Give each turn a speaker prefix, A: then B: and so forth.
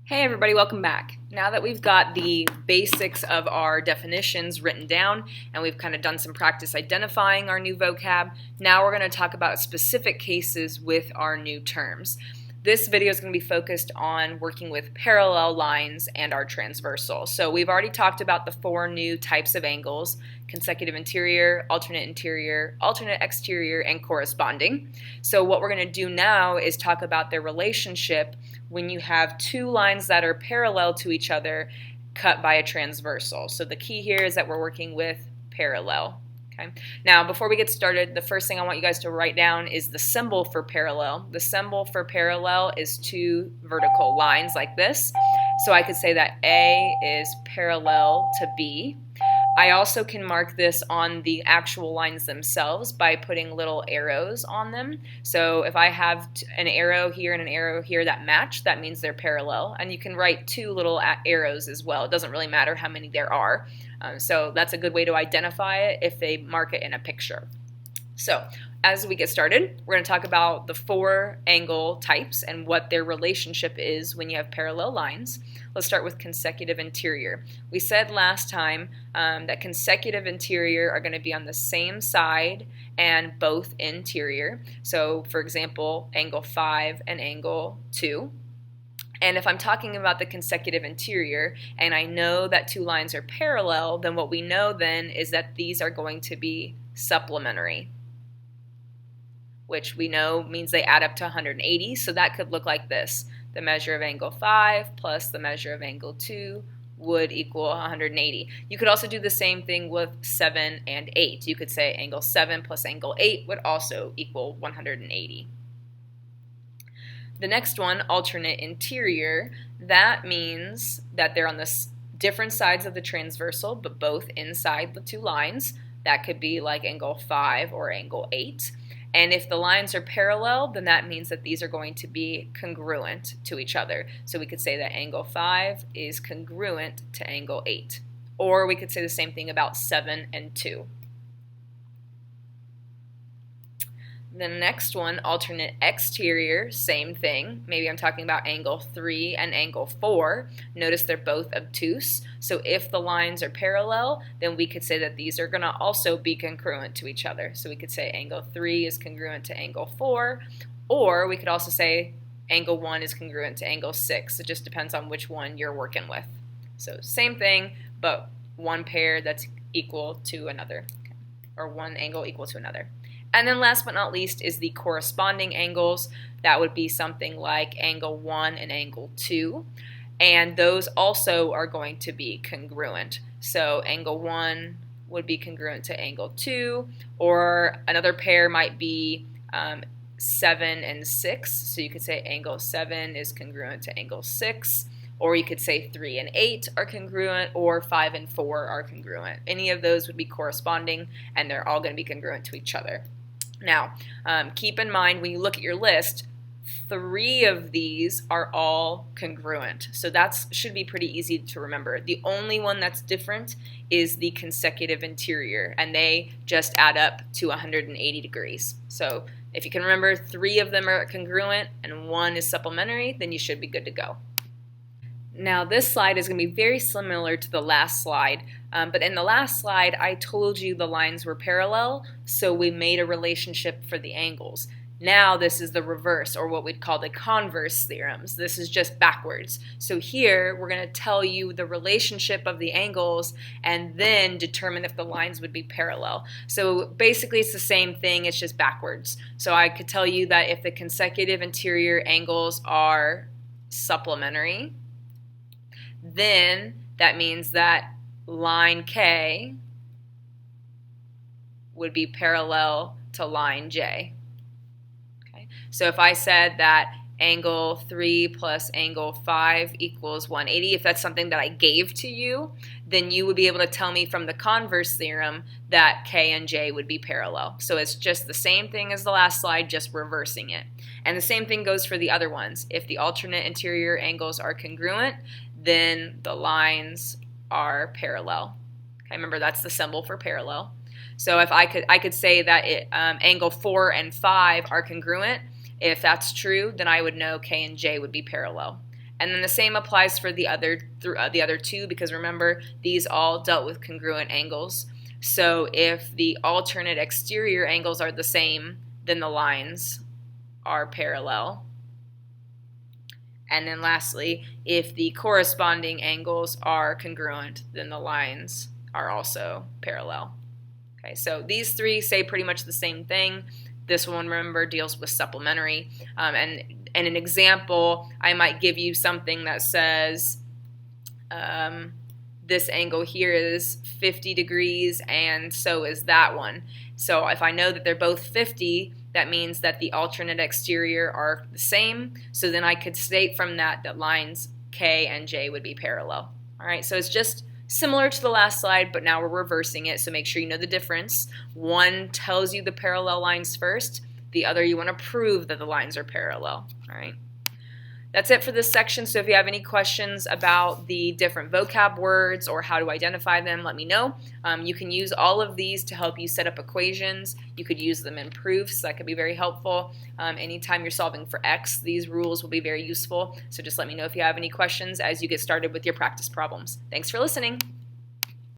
A: Hey everybody, welcome back. Now that we've got the basics of our definitions written down and we've kind of done some practice identifying our new vocab, now we're going to talk about specific cases with our new terms. This video is going to be focused on working with parallel lines and our transversal. So we've already talked about the four new types of angles: consecutive interior, alternate exterior, and corresponding. So what we're going to do now is talk about their relationship when you have two lines that are parallel to each other cut by a transversal. So the key here is that we're working with parallel. Okay. Now, before we get started, the first thing I want you guys to write down is the symbol for parallel. The symbol for parallel is two vertical lines like this. So I could say that A is parallel to B. I also can mark this on the actual lines themselves by putting little arrows on them. So if I have an arrow here and an arrow here that match, that means they're parallel. And you can write two little arrows as well. It doesn't really matter how many there are. So that's a good way to identify it if they mark it in a picture. So as we get started, we're going to talk about the four angle types and what their relationship is when you have parallel lines. Let's start with consecutive interior. We said last time that consecutive interior are going to be on the same side and both interior. So for example, angle 5 and angle 2. And if I'm talking about the consecutive interior and I know that two lines are parallel, then what we know then is that these are going to be supplementary, which we know means they add up to 180. So that could look like this. The measure of angle 5 plus the measure of angle 2 would equal 180. You could also do the same thing with 7 and 8. You could say angle 7 plus angle 8 would also equal 180. The next one, alternate interior, that means that they're on the different sides of the transversal, but both inside the two lines. That could be like angle 5 or angle 8. And if the lines are parallel, then that means that these are going to be congruent to each other. So we could say that angle 5 is congruent to angle 8. Or we could say the same thing about 7 and 2. The next one, alternate exterior, same thing. Maybe I'm talking about angle 3 and angle 4. Notice they're both obtuse. So if the lines are parallel, then we could say that these are going to also be congruent to each other. So we could say angle 3 is congruent to angle 4. Or we could also say angle 1 is congruent to angle 6. It just depends on which one you're working with. So same thing, but one pair that's equal to another, or one angle equal to another. And then last but not least is the corresponding angles. That would be something like angle 1 and angle 2. And those also are going to be congruent. So angle 1 would be congruent to angle 2, or another pair might be 7 and 6. So you could say angle 7 is congruent to angle 6. Or you could say 3 and 8 are congruent, or 5 and 4 are congruent. Any of those would be corresponding, and they're all going to be congruent to each other. Now, keep in mind when you look at your list, 3 of these are all congruent. So that should be pretty easy to remember. The only one that's different is the consecutive interior, and they just add up to 180 degrees. So if you can remember 3 of them are congruent and 1 is supplementary, then you should be good to go. Now this slide is going to be very similar to the last slide, but in the last slide I told you the lines were parallel, so we made a relationship for the angles. Now this is the reverse, or what we'd call the converse theorems. This is just backwards. So here we're going to tell you the relationship of the angles and then determine if the lines would be parallel. So basically it's the same thing, it's just backwards. So I could tell you that if the consecutive interior angles are supplementary, then that means that line K would be parallel to line J. Okay? So if I said that angle 3 plus angle 5 equals 180, if that's something that I gave to you, then you would be able to tell me from the converse theorem that K and J would be parallel. So it's just the same thing as the last slide, just reversing it. And the same thing goes for the other ones. If the alternate interior angles are congruent, then the lines are parallel. Okay, remember that's the symbol for parallel. So if I could say that angle 4 and 5 are congruent. If that's true, then I would know K and J would be parallel. And then the same applies for the other two, because remember, these all dealt with congruent angles. So if the alternate exterior angles are the same, then the lines are parallel. And then lastly, if the corresponding angles are congruent, then the lines are also parallel. Okay, so these three say pretty much the same thing. This one, remember, deals with supplementary. And an example, I might give you something that says this angle here is 50 degrees and so is that one. So if I know that they're both 50, that means that the alternate exterior are the same. So then I could state from that that lines K and J would be parallel. All right, so it's just similar to the last slide, but now we're reversing it, so make sure you know the difference. One tells you the parallel lines first, the other you want to prove that the lines are parallel. All right. That's it for this section, so if you have any questions about the different vocab words or how to identify them, let me know. You can use all of these to help you set up equations. You could use them in proofs. That could be very helpful. Anytime you're solving for x, these rules will be very useful, so just let me know if you have any questions as you get started with your practice problems. Thanks for listening.